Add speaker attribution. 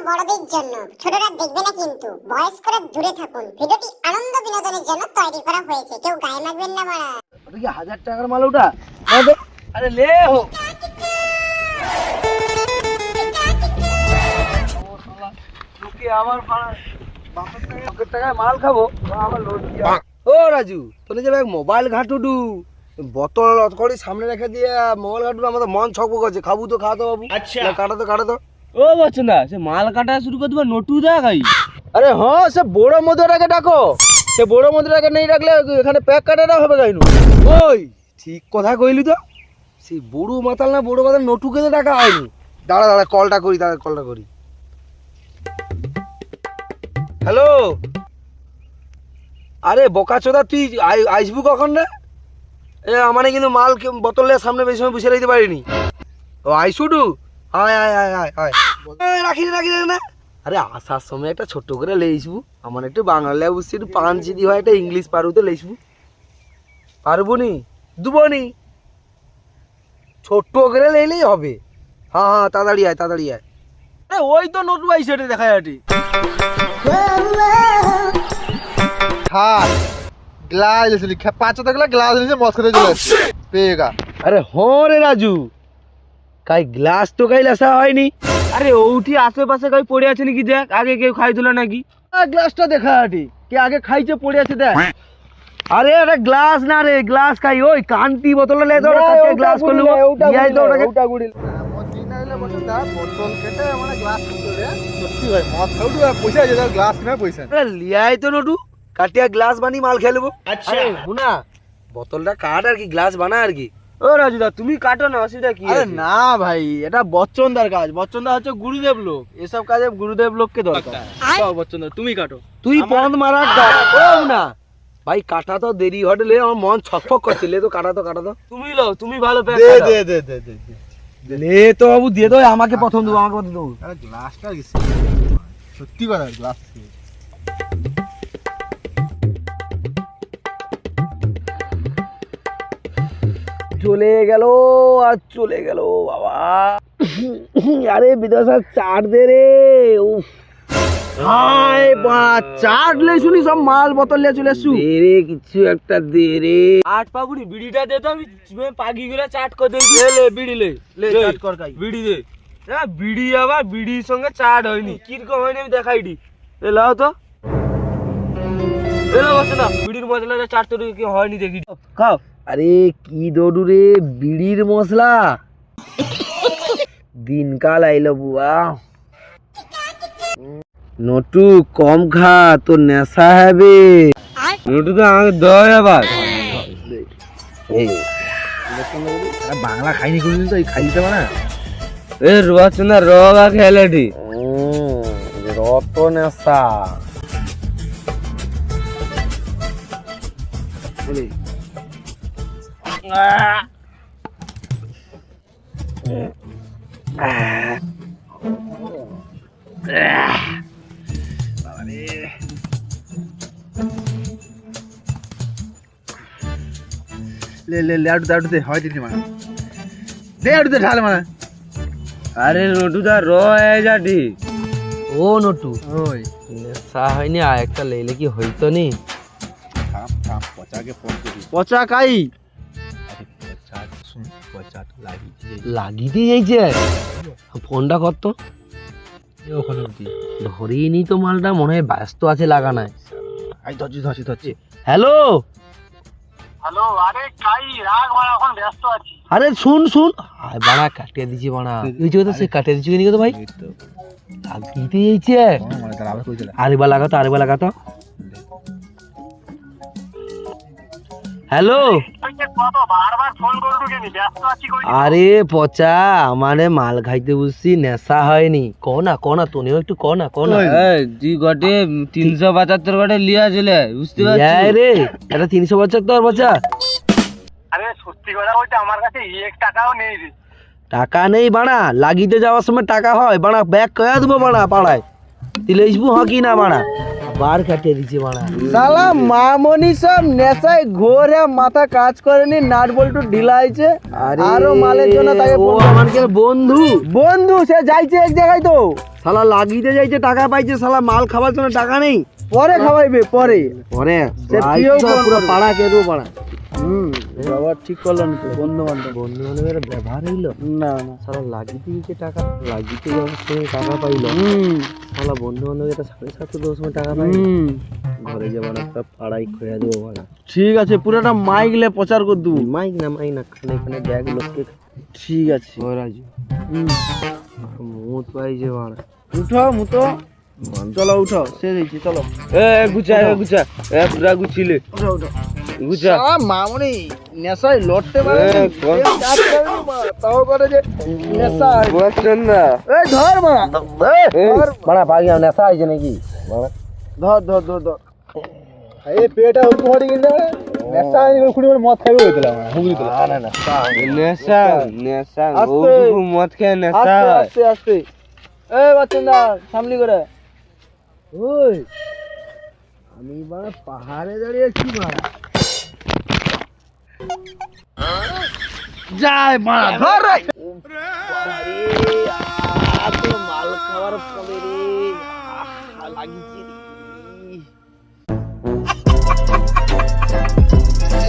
Speaker 1: বড়দের জন্য, ছোটরা দেখবে না কিন্তু। বয়স্করা দূরে থাকুন। ভিডিওটি আনন্দ বিনোদনের জন্য তৈরি করা হয়েছে, কেউ গায়ে মাখবেন না মারা।
Speaker 2: ওটা কি 1000 টাকার মাল ওটা? আরে লে হো। লোকে আমার বাপের টাকায় মাল খাবো, আমার লোড দিয়া। ও রাজু, তোলে যাবে মোবাইল ঘাটুডু, বোতল অতকড়ি সামনে রেখে দিয়ে মোবাইল ঘাটুডু, আমাদের মন ছক করছে। খাবো তো খাওয়া তো বাবু। আচ্ছা কাটা তো।
Speaker 3: ও বচ্চন সে মাল কাটা শুরু করে দেবা নটু দা গাই।
Speaker 2: আরে হ্যাঁ, সে বড় মধুরাকে ডাকো। সে বড় মধুরাকে নেই রাখলে এখানে প্যাক কাটাটা হবে গাইনু। ওই ঠিক কথা কইলি তো। সেই বড় মাতাল না বড় মাতাল নটুকে তো ডাকা হয়নি। দাঁড়া কলটা করি। হ্যালো, আরে বোকাচোদা তুই আইসবু কখন রে? এ মানে কিন্তু মাল বোতলের সামনে বেশি সময় বসে রাখতে পারিনি। ও আইসুডু, আয় রাখি না। আরে আসার সময় একটা ছোট্ট করে লেইসবু। আমার একটু বাংলা বুঝছি, একটু পান যদি হয় একটা ইংলিশ পারুতে লেইসবু। পারবো নি দুবনি, ছোট্ট করে লেইলেই হবে। হ্যাঁ তাড়াতাড়ি আয়। আরে ওই তো নটু আইসে দেখা যাটি।
Speaker 4: গ্লাস লিখা 5 গ্লাস নিচে মস্ত করে চলে আসছে পেয়েগা।
Speaker 2: আরে হ্যাঁ রে রাজু, কাই গ্লাস তো কাই লেসা হয়নি।
Speaker 3: আরে ওউটি আশেপাশে কই পড়ে আছে নাকি দেখ, আগে কেউ খাই দিল নাকি।
Speaker 2: গ্লাসটা দেখা হাটি কে আগে খাইছে পড়ে আছে দেখ। আরে আরে গ্লাস না রে, গ্লাস খাই ওই কান্তি বোতলে লে তো কাটে গ্লাস করলু দিয়াই তো ওটা গুড়িল।
Speaker 4: মদ নাইলে বসে দা বোতল কেটে মানে গ্লাস করে সত্যি ভাই মদ খাউডু পয়সা আছে গ্লাস কিনা পয়সা।
Speaker 2: আরে লিয়াই তো নটু কাটিয়া গ্লাস বানি মাল খেলবো। আচ্ছা শুনা, বোতলটা কাট আর কি গ্লাস বানা আর কি।
Speaker 3: ও রাজুদা তুমি কাটো না, অসুবিধা কি?
Speaker 2: আরে না ভাই, এটা বচ্চনদার কাজ। বচ্চনদা হচ্ছে গুরুদেব লোক, এসব কাজে গুরুদেব লোককে দরকার।
Speaker 3: যাও বচ্চন তুমি কাটো।
Speaker 2: তুই পন্দ মারার ও না ভাই, কাটা তো দেরি হটলে আমার মন ছকফক করছিল। তো কাটা তো
Speaker 3: তুমি লও, তুমি ভালো প্যাক
Speaker 4: দে
Speaker 2: লে তো বাবু দিয়ে দাও। আমাকে প্রথম দেবো।
Speaker 4: আরে গ্লাসটা গেছে সত্যি কথা গ্লাস
Speaker 2: চলে গেল বাবা। আরে বিদেশা চাট দে রে। উফ হাই বা চাট লে শুনি সব মাল বোতল নিয়ে চলে আসু। দে রে কিছু একটা দে রে।
Speaker 3: আট পাবুনি বিড়িটা দে তো, আমি পাগি করে চাট করে দেই।
Speaker 2: লে বিড়ি লে চাট কর কাই।
Speaker 3: বিড়ি দে। বিড়ি আবার বিড়ির সঙ্গে চাট হয়নি, কিরকম হয়নি আমি দেখাই দি। এ লাও তো, এলো বসে না বিড়ির মশলা চাট তো কি হয়নি দেখি খাও।
Speaker 2: আরে কি দৌড়ু রে, বিড়ির মশলা। দিনকাল আইলো বুয়া। নটু কম খা, তো নেশা হবে।
Speaker 3: নটু তো আমাকে দয় আবার।
Speaker 4: বাংলা খাইনি কোনদিন, তো খাইতে পারে
Speaker 3: এ রচনা রগা খেলাটি
Speaker 2: রত নেশা।
Speaker 4: আড়ু দে হয় দিদি মানে দে আড়ু দে ঢাল মানে।
Speaker 3: আরে নটু দা র যাটি।
Speaker 2: ও নটু
Speaker 4: ওই
Speaker 2: নেশা হয়নি, আর একটা লেলে কি হইতো নি।
Speaker 4: থাম পচাকে ফোন করি।
Speaker 2: পচা কাই
Speaker 4: পচা শুন পচা
Speaker 2: লাগিতে যাইছে। ফোনটা করতো
Speaker 4: ওখানে
Speaker 2: ধরেই নি তো মালটা, মনে হয় ব্যস্ত আছে লাগানায়।
Speaker 4: আই ধরছি।
Speaker 2: হ্যালো,
Speaker 5: আরে কাই রাগ মারা, এখন ব্যস্ত আছি।
Speaker 2: আরে শুন আয় বাড়া কাটিয়ে দিছি বাড়া। এই যে সে কাটিয়ে দিছি কেন তো ভাই? লাগিতে যাইছে।
Speaker 4: মানে তার আবার কইছিল
Speaker 2: আরেকবার লাগাতো। হ্যালো,
Speaker 5: কত বারবার ফোন করলু কেন? ব্যস্ত আছি কই?
Speaker 2: আরে পচা আমারে মাল খাইতে বুঝছি, নেশা হয়নি। কনা তুমিও একটু কনা।
Speaker 3: তুই গটে 375 গটে লিয়া ছিলে, বুঝতে পারছিস
Speaker 2: রে? এটা 375 পচা।
Speaker 5: আরে সত্যি কথা বলতে আমার কাছে 1 টাকাও নেই রে।
Speaker 2: টাকা নেই বাড়া, লাগিতে যাওয়ার সময় টাকা হয় বাড়া, ব্যাগ কয়া দেবো বাড়া পাড়ায়। দিলে ইসবু হকি না বাড়া, বার কাটিয়ে দিচ্ছে বাড়া।
Speaker 4: শালা মামনি সব নেশায় ঘোরে, মাথা কাজ করেনি, নাট বল্টু ঢিলা হয়েছে। আরো মালের জন্য তাকে
Speaker 2: ও আমার বন্ধু
Speaker 4: সে যাইছে এক জায়গায় তো।
Speaker 2: শালা লাগিতে যাইছে টাকা পাইছে, শালা মাল খাবার জন্য টাকা নেই।
Speaker 4: পরে খাওয়াইবে পরে।
Speaker 2: পরে
Speaker 4: সে প্রিয়
Speaker 2: পুরো পাড়া কে দেবো পাড়া।
Speaker 4: বাবা ঠিক করলেন তো, বন্ধু বান্ধব।
Speaker 3: বন্ধু বান্ধবের ব্যবহার হইলো
Speaker 4: না না,
Speaker 3: সারা লাগিতে দিয়েছে টাকা, লাগিতে যাওয়ার সময় টাকা পাইলো, সালা বন্ধু বান্ধব এটা 7:30 দেওয়ার সময় টাকা পাইলো, ঘরে যাবার একটা পাড়াই খোয়া দেবো ভাড়া।
Speaker 4: ঠিক আছে, পুরোটা মাইকলে প্রচার করে দেবো।
Speaker 3: মাইক না খানে খানে ব্যাগ লোককে
Speaker 4: ঠিক আছে,
Speaker 3: ও রাজু মুত পাইছে ভাড়া।
Speaker 4: উঠো মুতো, চলো উঠো, শেষ হয়েছে, চলো
Speaker 3: গুছা পুরা গুছিলে
Speaker 4: উঠো উঠো।
Speaker 3: গুছা।
Speaker 4: মামনি নেশায় লড়তে পারে
Speaker 3: এ,
Speaker 4: তাও করে যে নেশায়।
Speaker 3: না
Speaker 4: এই ধর মা,
Speaker 2: মারা পাগি নেশা হয়েছে নাকি?
Speaker 4: ধর ধর ধর ধর। এই পেটা উঠতে পারি কিন্তু নেশা খুঁড়ি মদ খাইবে হইছিলাম হুগলি তো।
Speaker 3: নেশা নেশা
Speaker 4: আস্তে।
Speaker 3: মদ খেয়ে নেশা
Speaker 4: আস্তে আস্তে আস্তে। এই বাচ্চাদা সামনে করে।
Speaker 2: ওই আমি বাড়া পাহাড়ে দাঁড়িয়েছি বাড়া।
Speaker 4: যায় মারা ধর রে।
Speaker 2: মাল খাওয়ার পরে রে লাগিয়েছি